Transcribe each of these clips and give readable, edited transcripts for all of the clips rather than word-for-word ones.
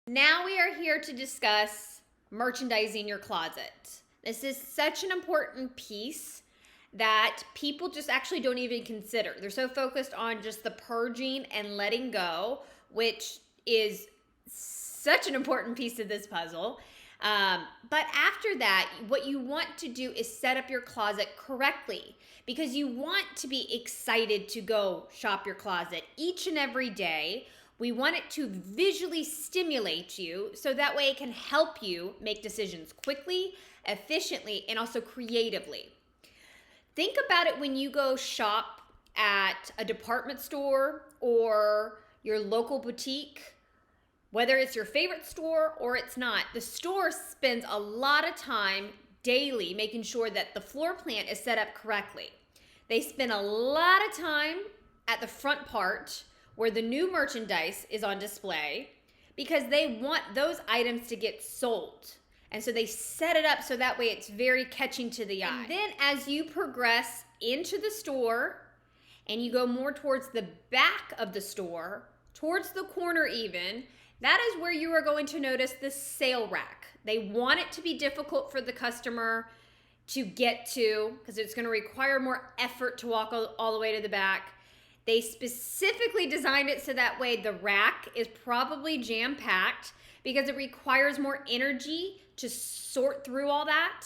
Now we are here to discuss merchandising your closet. This is such an important piece that people just actually don't even consider. They're so focused on just the purging and letting go, which is such an important piece of this puzzle. But after that, what you want to do is set up your closet correctly, because you want to be excited to go shop your closet each and every day. We want it to visually stimulate you so that way it can help you make decisions quickly, efficiently, and also creatively. Think about it when you go shop at a department store or your local boutique. Whether it's your favorite store or it's not, the store spends a lot of time daily making sure that the floor plan is set up correctly. They spend a lot of time at the front part where the new merchandise is on display because they want those items to get sold. And so they set it up so that way it's very catching to the eye. And then as you progress into the store and you go more towards the back of the store, towards the corner even, that is where you are going to notice the sale rack. They want it to be difficult for the customer to get to because it's going to require more effort to walk all the way to the back. They specifically designed it so that way the rack is probably jam-packed because it requires more energy to sort through all that.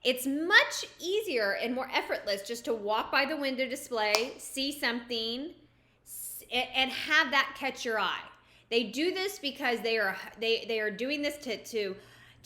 It's much easier and more effortless just to walk by the window display, see something, and have that catch your eye. They do this because they are doing this to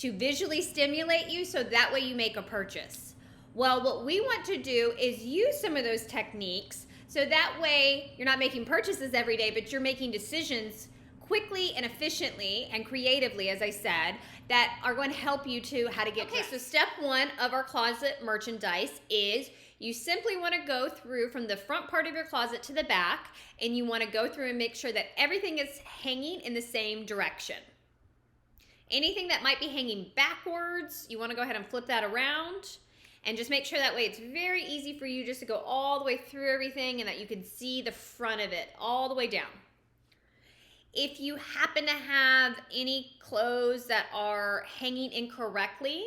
visually stimulate you so that way you make a purchase. Well, what we want to do is use some of those techniques so that way you're not making purchases every day, but you're making decisions quickly and efficiently and creatively, as I said, that are going to help you to how to get dressed. So step one of our closet merchandise is you simply want to go through from the front part of your closet to the back, and you want to go through and make sure that everything is hanging in the same direction. Anything that might be hanging backwards, you want to go ahead and flip that around. And just make sure that way it's very easy for you just to go all the way through everything and that you can see the front of it all the way down. If you happen to have any clothes that are hanging incorrectly,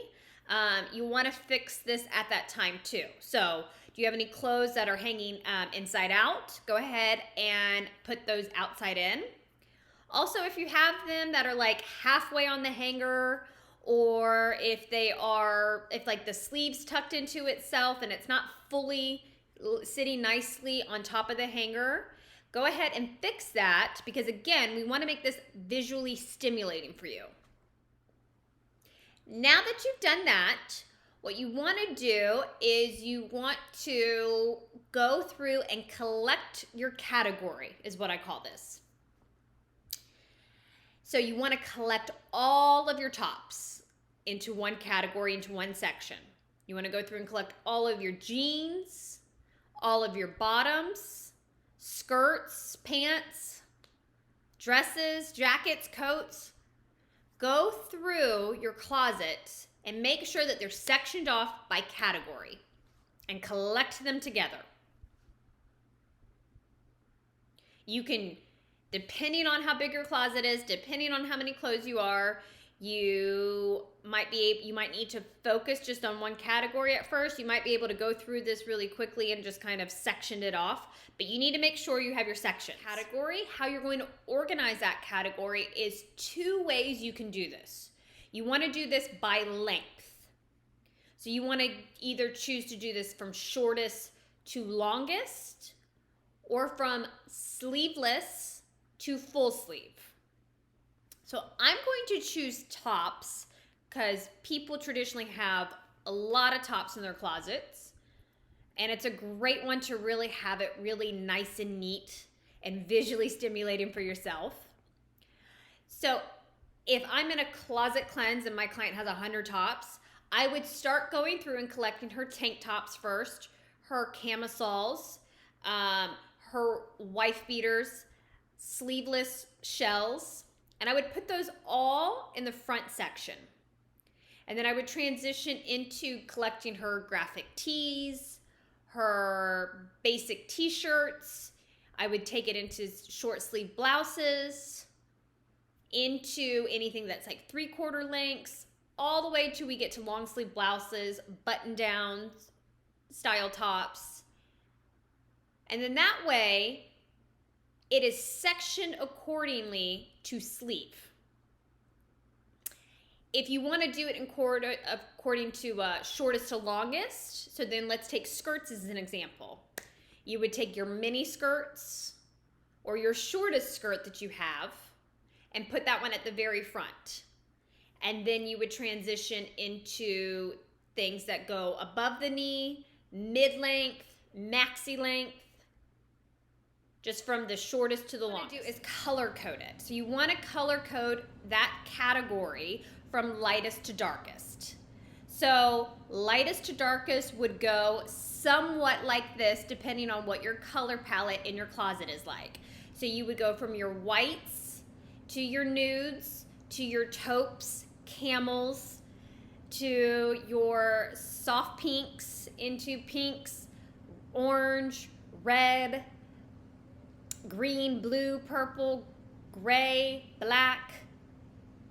you want to fix this at that time too. So do you have any clothes that are hanging inside out? Go ahead and put those outside in. Also, if you have them that are like halfway on the hanger, or if like the sleeve's tucked into itself and it's not fully sitting nicely on top of the hanger, go ahead and fix that, because again, we want to make this visually stimulating for you. Now that you've done that, what you want to do is you want to go through and collect your category, is what I call this. So you want to collect all of your tops into one category, into one section. You want to go through and collect all of your jeans, all of your bottoms, skirts, pants, dresses, jackets, coats. Go through your closet and make sure that they're sectioned off by category and collect them together. You can, depending on how big your closet is, depending on how many clothes you might need to focus just on one category at first. You might be able to go through this really quickly and just kind of section it off, but you need to make sure you have your section. Category, how you're going to organize that category is two ways you can do this. You want to do this by length. So you want to either choose to do this from shortest to longest, or from sleeveless to full sleeve. So I'm going to choose tops because people traditionally have a lot of tops in their closets, and it's a great one to really have it really nice and neat and visually stimulating for yourself. So if I'm in a closet cleanse and my client has 100 tops, I would start going through and collecting her tank tops first, her camisoles, her wife beaters, sleeveless shells, and I would put those all in the front section. And then I would transition into collecting her graphic tees, her basic t-shirts. I would take it into short sleeve blouses, into anything that's like 3/4 lengths, all the way till we get to long sleeve blouses, button downs, style tops. And then that way, it is sectioned accordingly to sleeve. If you want to do it according to shortest to longest, so then let's take skirts as an example. You would take your mini skirts or your shortest skirt that you have and put that one at the very front. And then you would transition into things that go above the knee, mid-length, maxi length, just from the shortest to the longest. What you do is color code it. So you want to color code that category from lightest to darkest. So lightest to darkest would go somewhat like this, depending on what your color palette in your closet is like. So you would go from your whites to your nudes to your taupes, camels, to your soft pinks into pinks, orange, red, green, blue, purple, gray, black.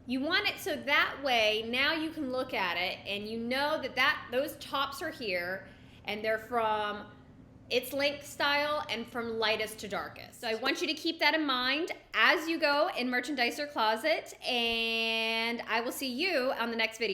You want it so that way now you can look at it and you know that those tops are here and they're from its length style and from lightest to darkest. So I want you to keep that in mind as you go in Merchandiser Closet, and I will see you on the next video.